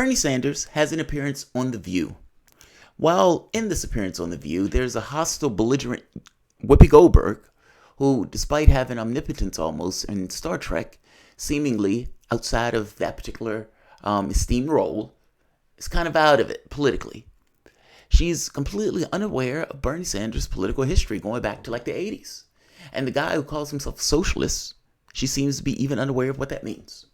Bernie Sanders has an appearance on The View. While in this appearance on The View, there's a hostile, belligerent Whoopi Goldberg, who, despite having omnipotence almost in Star Trek, seemingly outside of that particular esteemed role, is kind of out of it politically. She's completely unaware of Bernie Sanders' political history going back to like the 80s. And the guy who calls himself socialist, she seems to be even unaware of what that means.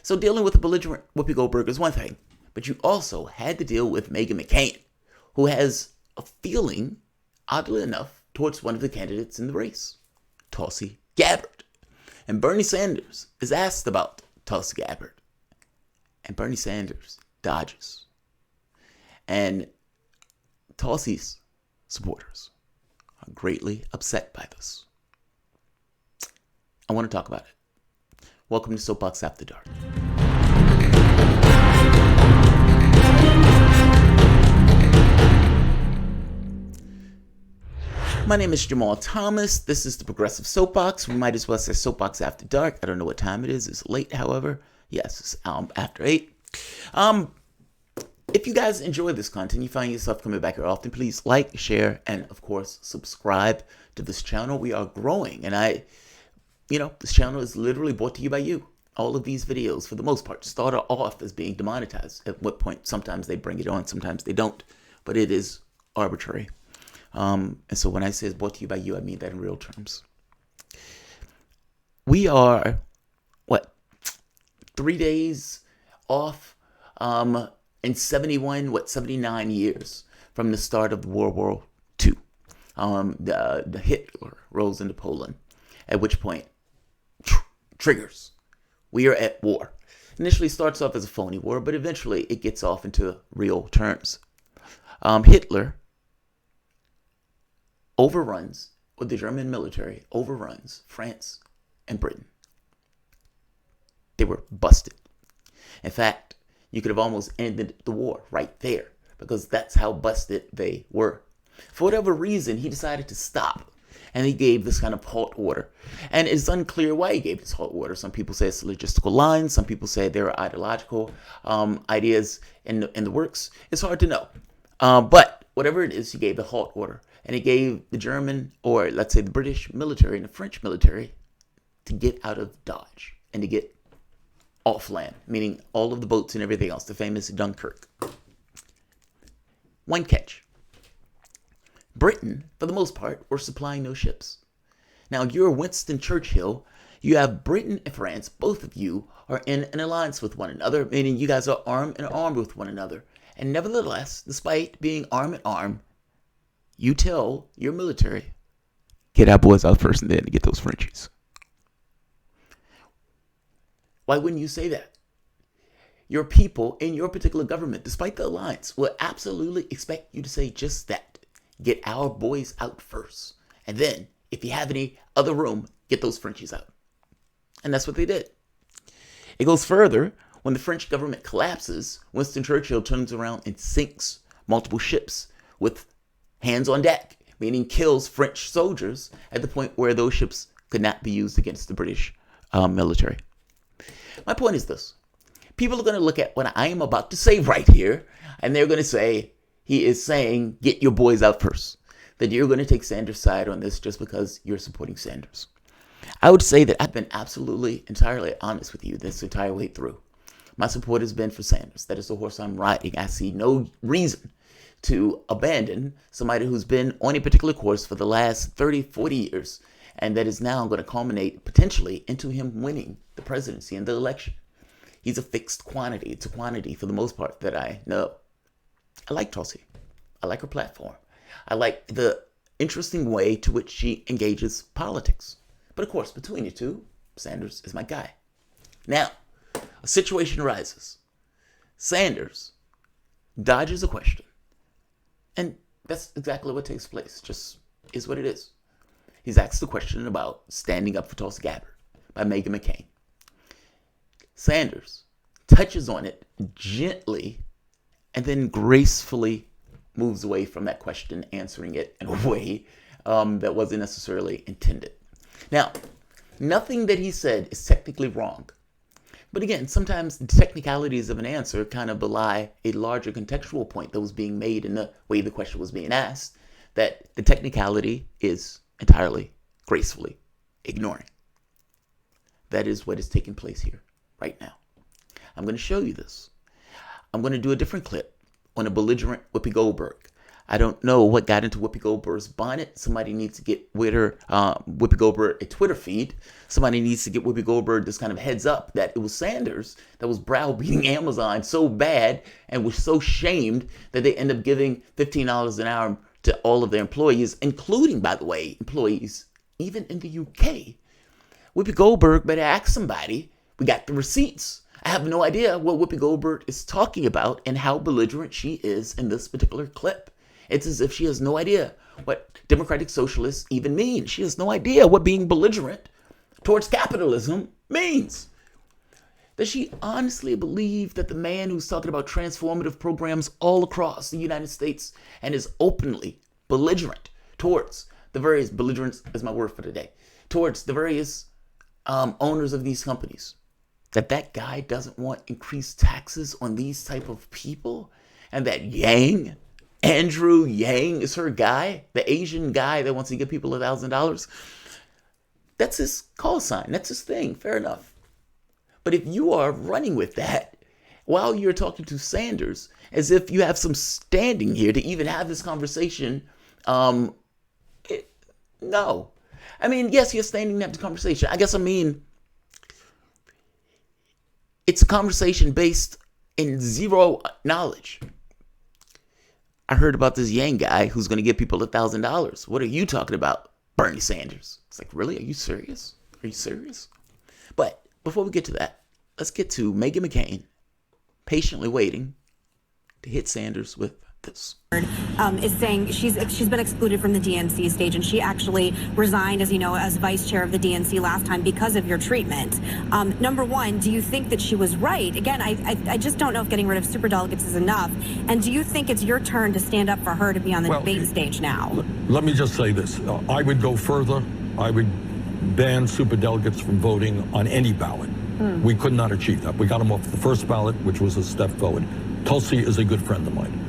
So dealing with a belligerent Whoopi Goldberg is one thing, but you also had to deal with Meghan McCain, who has a feeling, oddly enough, towards one of the candidates in the race, Tulsi Gabbard. And Bernie Sanders is asked about Tulsi Gabbard. And Bernie Sanders dodges. And Tulsi's supporters are greatly upset by this. I want to talk about it. Welcome to Soapbox After Dark. My name is Jamarl Thomas. This is the Progressive Soapbox. We might as well say Soapbox After Dark. I don't know what time it is. It's late, however. Yes, it's after 8. If you guys enjoy this content, you find yourself coming back here often, please like, share, and of course, subscribe to this channel. We are growing, and this channel is literally brought to you by you. All of these videos, for the most part, start off as being demonetized. At what point, sometimes they bring it on, sometimes they don't, but it is arbitrary. And so when I say it's brought to you by you, I mean that in real terms. We are, 3 days off, in 79 years from the start of World War II. The Hitler rolls into Poland, at which point, triggers. We are at war. Initially starts off as a phony war, but eventually it gets off into real terms. Hitler the German military overruns France and Britain. They were busted. In fact, you could have almost ended the war right there because that's how busted they were. For whatever reason, he decided to stop, and he gave this kind of halt order. And it's unclear why he gave this halt order. Some people say it's a logistical line. Some people say there are ideological ideas in the works. It's hard to know. But whatever it is, he gave the halt order. And he gave the German, or let's say the British military and the French military, to get out of Dodge and to get off land, meaning all of the boats and everything else, the famous Dunkirk. One catch. Britain, for the most part, were supplying those ships. Now, you're Winston Churchill. You have Britain and France, both of you are in an alliance with one another, meaning you guys are armed and armed with one another. And nevertheless, despite being arm in arm, you tell your military, get our boys out first and then to get those Frenchies. Why wouldn't you say that? Your people in your particular government, despite the alliance, will absolutely expect you to say just that. Get our boys out first. And then, if you have any other room, get those Frenchies out. And that's what they did. It goes further. When the French government collapses, Winston Churchill turns around and sinks multiple ships with hands on deck, meaning kills French soldiers at the point where those ships could not be used against the British military. My point is this. People are going to look at what I am about to say right here, and they're going to say, he is saying, get your boys out first. That you're going to take Sanders' side on this just because you're supporting Sanders. I would say that I've been absolutely, entirely honest with you this entire way through. My support has been for Sanders. That is the horse I'm riding. I see no reason to abandon somebody who's been on a particular course for the last 30, 40 years, and that is now going to culminate potentially into him winning the presidency and the election. He's a fixed quantity. It's a quantity for the most part that I know. I like Tulsi. I like her platform. I like the interesting way to which she engages politics. But of course, between the two, Sanders is my guy. Now, a situation arises. Sanders dodges a question. And that's exactly what takes place. Just is what it is. He's asked the question about standing up for Tulsi Gabbard by Meghan McCain. Sanders touches on it gently and then gracefully moves away from that question, answering it in a way that wasn't necessarily intended. Now, nothing that he said is technically wrong, But again, sometimes the technicalities of an answer kind of belie a larger contextual point that was being made in the way the question was being asked, that the technicality is entirely gracefully ignoring. That is what is taking place here right now. I'm going to show you this. I'm going to do a different clip on a belligerent Whoopi Goldberg. I don't know what got into Whoopi Goldberg's bonnet. Somebody needs to get with her, Whoopi Goldberg a Twitter feed. Somebody needs to get Whoopi Goldberg this kind of heads up that it was Sanders that was browbeating Amazon so bad and was so shamed that they end up giving $15 an hour to all of their employees, including, by the way, employees even in the UK. Whoopi Goldberg better ask somebody. We got the receipts. I have no idea what Whoopi Goldberg is talking about and how belligerent she is in this particular clip. It's as if she has no idea what democratic socialists even mean. She has no idea what being belligerent towards capitalism means. Does she honestly believe that the man who's talking about transformative programs all across the United States and is openly belligerent towards the various, belligerence is my word for today, towards the various owners of these companies, that guy doesn't want increased taxes on these type of people, and that Andrew Yang is her guy, the Asian guy that wants to give people $1,000. That's his call sign. That's his thing. Fair enough. But if you are running with that while you're talking to Sanders, as if you have some standing here to even have this conversation, no. I mean, yes, you're standing to have the conversation. I guess it's a conversation based in zero knowledge. I heard about this Yang guy who's going to give people $1,000. What are you talking about, Bernie Sanders? It's like, really? Are you serious? Are you serious? But before we get to that, let's get to Meghan McCain patiently waiting to hit Sanders with this. Is saying she's been excluded from the DNC stage, and she actually resigned, as you know, as vice chair of the DNC last time because of your treatment. Number one, do you think that she was right? Again, I just don't know if getting rid of superdelegates is enough. And do you think it's your turn to stand up for her to be on the debate stage now? Let me just say this. I would go further. I would ban superdelegates from voting on any ballot. We could not achieve that. We got them off the first ballot, which was a step forward. Tulsi is a good friend of mine.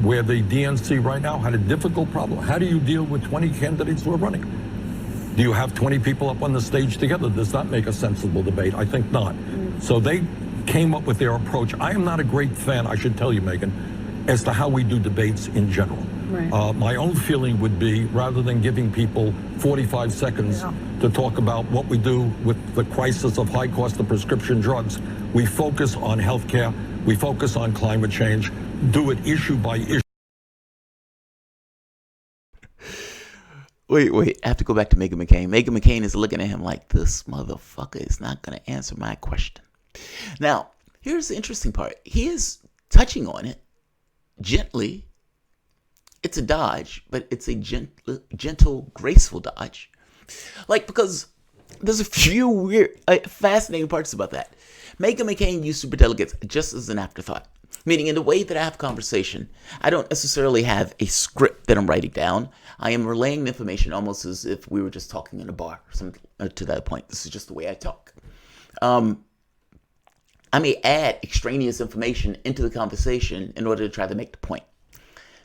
Where the DNC right now had a difficult problem. How do you deal with 20 candidates who are running? Do you have 20 people up on the stage together? Does that make a sensible debate? I think not. So they came up with their approach. I am not a great fan, I should tell you, Meghan, as to how we do debates in general. Right. My own feeling would be, rather than giving people 45 seconds to talk about what we do with the crisis of high cost of prescription drugs, we focus on healthcare, we focus on climate change, do it issue by issue. Wait, I have to go back to Meghan McCain. Meghan McCain is looking at him like, this motherfucker is not going to answer my question. Now, here's the interesting part. He is touching on it gently. It's a dodge, but it's a gentle, graceful dodge. Because there's a few weird, fascinating parts about that. Meghan McCain used superdelegates just as an afterthought. Meaning, in the way that I have conversation, I don't necessarily have a script that I'm writing down. I am relaying the information almost as if we were just talking in a bar, or something to that point. This is just the way I talk. I may add extraneous information into the conversation in order to try to make the point.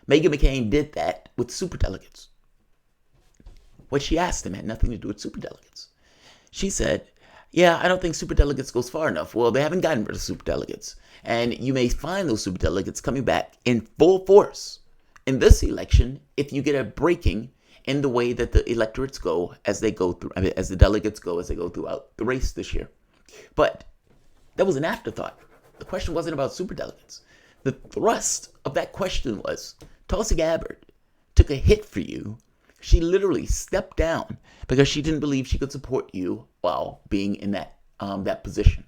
Meghan McCain did that with superdelegates. What she asked him had nothing to do with superdelegates. She said, yeah, I don't think superdelegates goes far enough. Well, they haven't gotten rid of superdelegates. And you may find those superdelegates coming back in full force in this election if you get a breaking in the way that the electorates go as they go through, as the delegates go as they go throughout the race this year. But that was an afterthought. The question wasn't about superdelegates. The thrust of that question was, Tulsi Gabbard took a hit for you. She literally stepped down because she didn't believe she could support you while being in that position.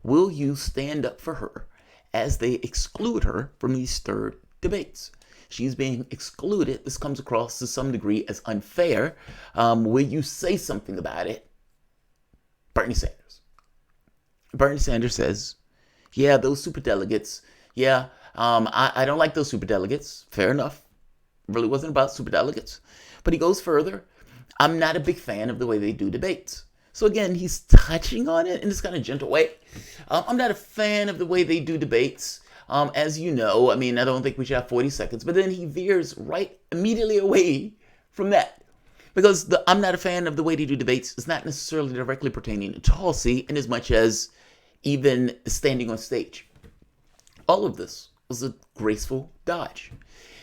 Will you stand up for her as they exclude her from these third debates? She's being excluded. This comes across to some degree as unfair. Will you say something about it? Bernie Sanders. Bernie Sanders says, yeah, those superdelegates, I don't like those superdelegates. Fair enough. Really wasn't about superdelegates. But he goes further. I'm not a big fan of the way they do debates. So again, he's touching on it in this kind of gentle way. I'm not a fan of the way they do debates. As you know, I mean, I don't think we should have 40 seconds. But then he veers right immediately away from that. Because I'm not a fan of the way they do debates. It's not necessarily directly pertaining to Tulsi in as much as even standing on stage. All of this was a graceful dodge.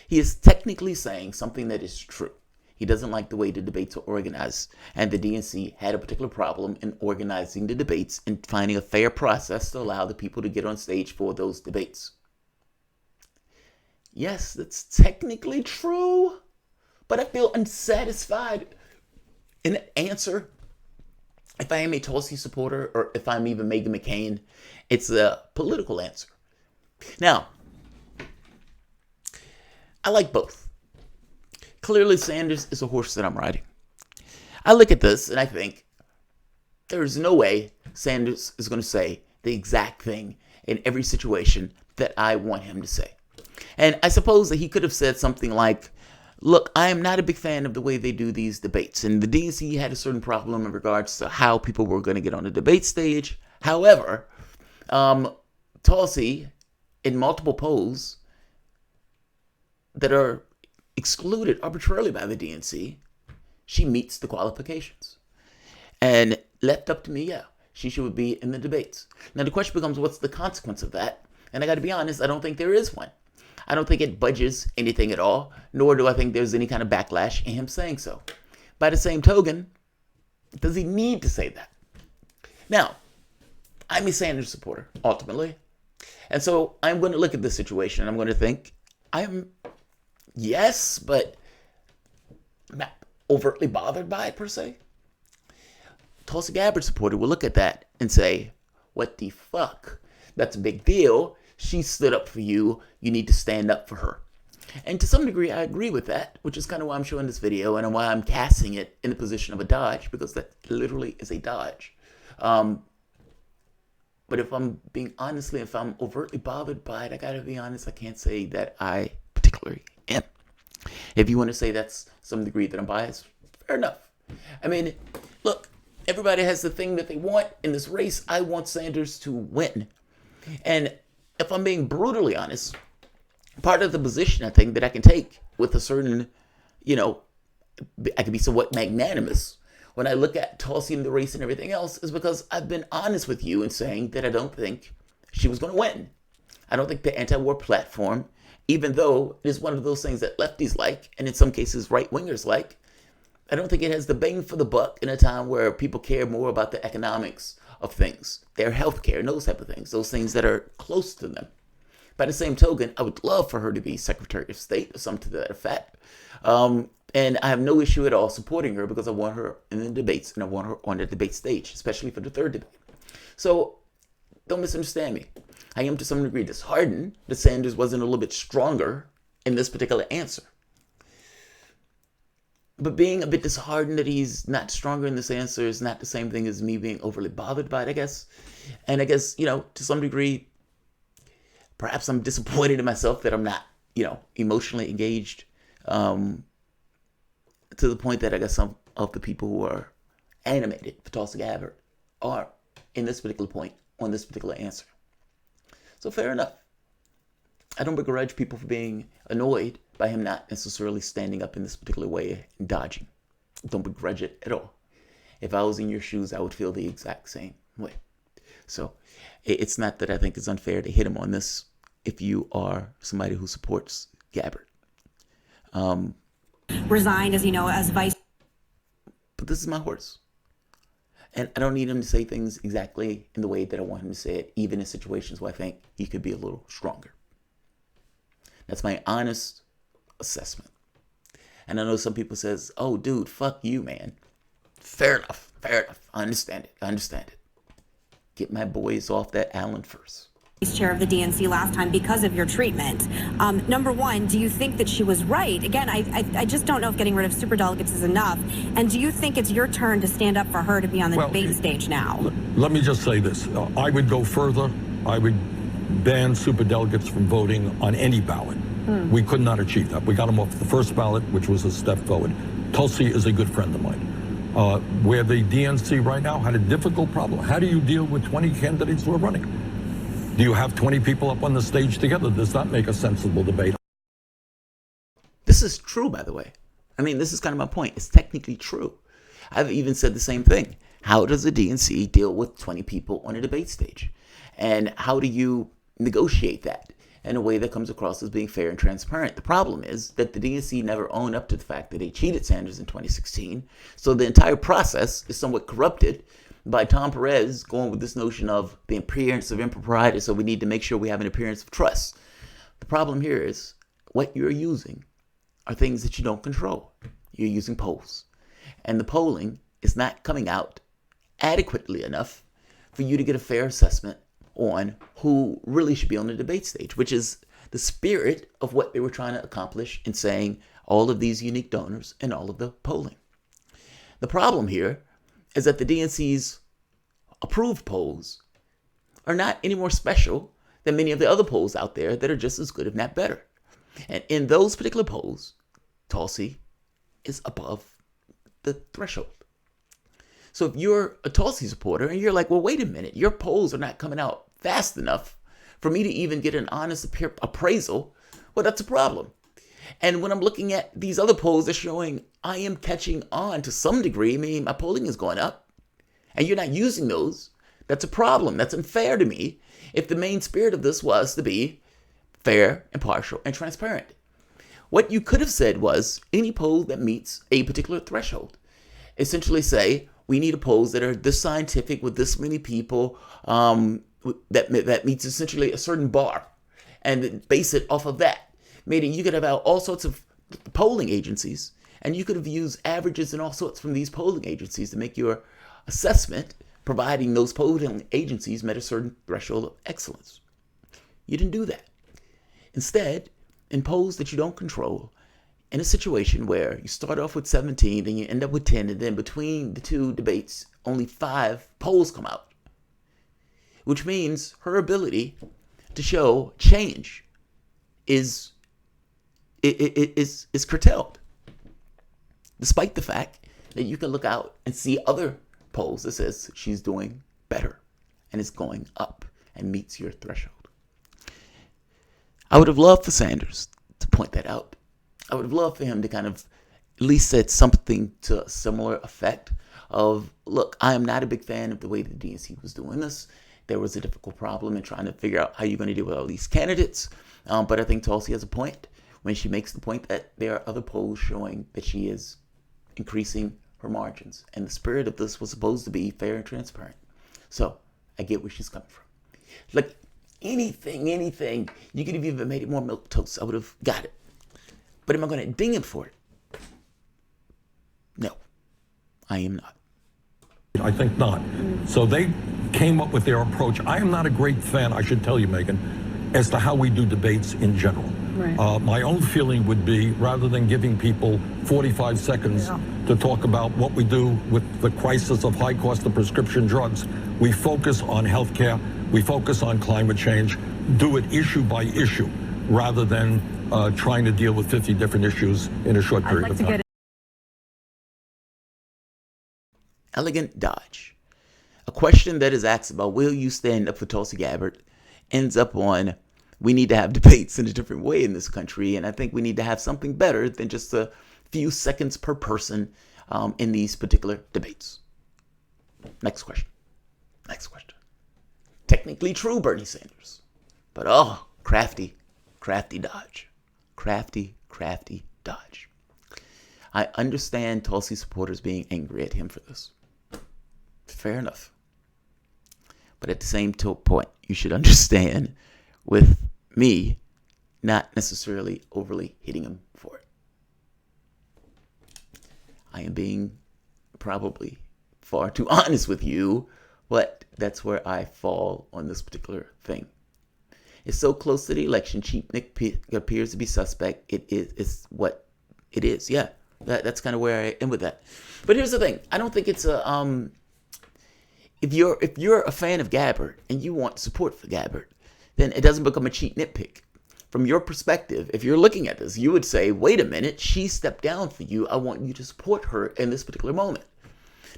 He is technically saying something that is true. He doesn't like the way the debates are organized. And the DNC had a particular problem in organizing the debates and finding a fair process to allow the people to get on stage for those debates. Yes, that's technically true. But I feel unsatisfied in the answer. If I am a Tulsi supporter or if I'm even Meghan McCain, it's a political answer. Now, I like both. Clearly, Sanders is a horse that I'm riding. I look at this and I think there's no way Sanders is going to say the exact thing in every situation that I want him to say. And I suppose that he could have said something like, look, I am not a big fan of the way they do these debates. And the DNC had a certain problem in regards to how people were going to get on the debate stage. However, Tulsi, in multiple polls that are excluded arbitrarily by the DNC, she meets the qualifications. And left up to me, yeah, she should be in the debates. Now the question becomes, what's the consequence of that? And I got to be honest, I don't think there is one. I don't think it budges anything at all, nor do I think there's any kind of backlash in him saying so. By the same token, does he need to say that? Now, I'm a Sanders supporter, ultimately. And so I'm going to look at this situation and I'm going to think, yes, but I'm not overtly bothered by it per se. Tulsi Gabbard supporter will look at that and say, what the fuck? That's a big deal. She stood up for you. You need to stand up for her. And to some degree, I agree with that, which is kind of why I'm showing this video and why I'm casting it in the position of a dodge, because that literally is a dodge. But if I'm being honestly, if I'm overtly bothered by it, I gotta be honest, I can't say that I particularly am. If you want to say that's some degree that I'm biased, fair enough. I mean, look, everybody has the thing that they want in this race. I want Sanders to win. And if I'm being brutally honest, part of the position I think that I can take with a certain, I can be somewhat magnanimous when I look at Tulsi in the race and everything else is because I've been honest with you in saying that I don't think she was going to win. I don't think the anti-war platform, even though it is one of those things that lefties like, and in some cases right-wingers like, I don't think it has the bang for the buck in a time where people care more about the economics of things, their health care, and those type of things, those things that are close to them. By the same token, I would love for her to be Secretary of State or something to that effect. And I have no issue at all supporting her because I want her in the debates and I want her on the debate stage, especially for the third debate. So don't misunderstand me. I am to some degree disheartened that Sanders wasn't a little bit stronger in this particular answer. But being a bit disheartened that he's not stronger in this answer is not the same thing as me being overly bothered by it, I guess. And I guess, to some degree, perhaps I'm disappointed in myself that I'm not, emotionally engaged to the point that I guess some of the people who are animated for Tulsi Gabbard are in this particular point on this particular answer. So fair enough. I don't begrudge people for being annoyed by him not necessarily standing up in this particular way and dodging. Don't begrudge it at all. If I was in your shoes, I would feel the exact same way. So it's not that I think it's unfair to hit him on this if you are somebody who supports Gabbard. Resigned, as vice. But this is my horse. And I don't need him to say things exactly in the way that I want him to say it, even in situations where I think he could be a little stronger. That's my honest assessment. And I know some people says, oh, dude, fuck you, man. Fair enough. I understand it. Get my boys off that island first. Chair of the DNC last time because of your treatment. Number one, do you think that she was right? Again, I just don't know if getting rid of superdelegates is enough. And do you think it's your turn to stand up for her to be on the debate stage now? Let me just say this. I would go further. I would ban superdelegates from voting on any ballot. We could not achieve that. We got them off the first ballot, which was a step forward. Tulsi is a good friend of mine. where the DNC right now had a difficult problem. How do you deal with 20 candidates who are running? Do you have 20 people up on the stage together? Does that make a sensible debate? This is true, by the way. I mean, this is kind of my point. It's technically true. I've even said the same thing. How does the DNC deal with 20 people on a debate stage? And how do you negotiate that in a way that comes across as being fair and transparent? The problem is that the DNC never owned up to the fact that they cheated Sanders in 2016. So the entire process is somewhat corrupted by Tom Perez going with this notion of the appearance of impropriety, so we need to make sure we have an appearance of trust. The problem here is what you're using are things that you don't control. You're using polls. And the polling is not coming out adequately enough for you to get a fair assessment on who really should be on the debate stage, which is the spirit of what they were trying to accomplish in saying all of these unique donors and all of the polling. The problem here is that the DNC's approved polls are not any more special than many of the other polls out there that are just as good, if not better. And in those particular polls, Tulsi is above the threshold. So if you're a Tulsi supporter and you're like, well, wait a minute, your polls are not coming out fast enough for me to even get an honest appraisal, well, that's a problem. And when I'm looking at these other polls, they're showing I am catching on to some degree, meaning my polling is going up, and you're not using those. That's a problem. That's unfair to me if the main spirit of this was to be fair, impartial, and transparent. What you could have said was any poll that meets a particular threshold. Essentially say, we need polls that are this scientific with this many people that meets essentially a certain bar, and base it off of that. Meaning you could have out all sorts of polling agencies, and you could have used averages and all sorts from these polling agencies to make your assessment, providing those polling agencies met a certain threshold of excellence. You didn't do that. Instead, in polls that you don't control, in a situation where you start off with 17, then you end up with 10, and then between the two debates, only 5 polls come out, which means her ability to show change is curtailed, despite the fact that you can look out and see other polls that says she's doing better and is going up and meets your threshold. I would have loved for Sanders to point that out. I would have loved for him to kind of at least said something to a similar effect of, look, I am not a big fan of the way the DNC was doing this. There was a difficult problem in trying to figure out how you're going to deal with all these candidates. But I think Tulsi has a point when she makes the point that there are other polls showing that she is increasing her margins. And the spirit of this was supposed to be fair and transparent. So I get where she's coming from. Like anything, you could have even made it more milquetoast. I would have got it. But am I going to ding him for it? No, I am not. I think not. So they came up with their approach. I am not a great fan, I should tell you, Meghan, as to how we do debates in general. Right. My own feeling would be, rather than giving people 45 seconds to talk about what we do with the crisis of high cost of prescription drugs, we focus on healthcare, we focus on climate change, do it issue by issue, rather than trying to deal with 50 different issues in a short period of time. Elegant dodge. A question that is asked about, will you stand up for Tulsi Gabbard, ends up on, we need to have debates in a different way in this country, and I think we need to have something better than just a few seconds per person in these particular debates. Next question. Technically true, Bernie Sanders. But crafty dodge. Crafty dodge. I understand Tulsi supporters being angry at him for this. Fair enough. But at the same point, you should understand with me not necessarily overly hitting him for it. I am being probably far too honest with you, but that's where I fall on this particular thing. It's so close to the election, cheap Nick appears to be suspect. It's what it is. Yeah, that's kind of where I am with that. But here's the thing. I don't think it's a if you're a fan of Gabbard and you want support for Gabbard, then it doesn't become a cheap nitpick. From your perspective, if you're looking at this, you would say, wait a minute, she stepped down for you. I want you to support her in this particular moment.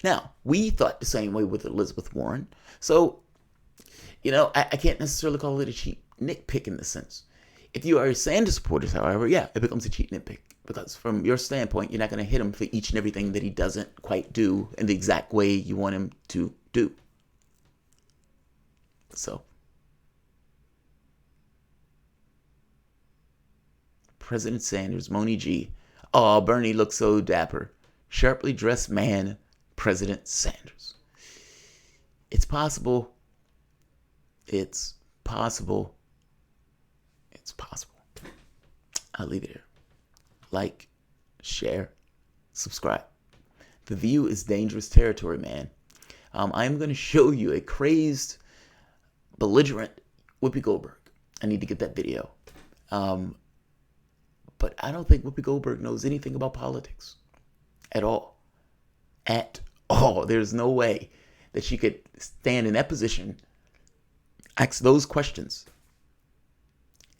Now, we thought the same way with Elizabeth Warren. So, I can't necessarily call it a cheap nitpick in this sense. If you are a Sanders supporter, however, yeah, it becomes a cheap nitpick. Because from your standpoint, you're not going to hit him for each and everything that he doesn't quite do in the exact way you want him to do. So, President Sanders, Moni G. Oh, Bernie looks so dapper. Sharply dressed man, President Sanders. It's possible. It's possible. It's possible. I'll leave it here. Like, share, subscribe. The View is dangerous territory, man. I'm going to show you a crazed, belligerent Whoopi Goldberg. I need to get that video. But I don't think Whoopi Goldberg knows anything about politics. At all. At all. There's no way that she could stand in that position, ask those questions,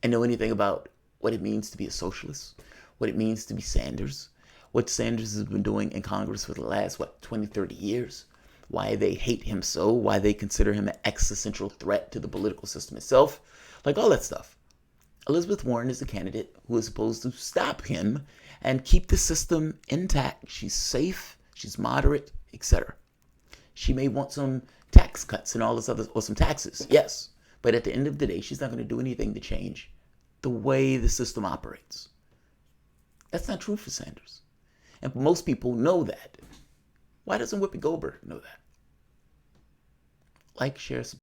and know anything about what it means to be a socialist, what it means to be Sanders, what Sanders has been doing in Congress for the last, 20, 30 years, why they hate him so, why they consider him an existential threat to the political system itself, like all that stuff. Elizabeth Warren is the candidate who is supposed to stop him and keep the system intact. She's safe, she's moderate, etc. She may want some tax cuts and all this other, or some taxes, yes. But at the end of the day, she's not going to do anything to change the way the system operates. That's not true for Sanders. And most people know that. Why doesn't Whoopi Goldberg know that? Like, share, subscribe.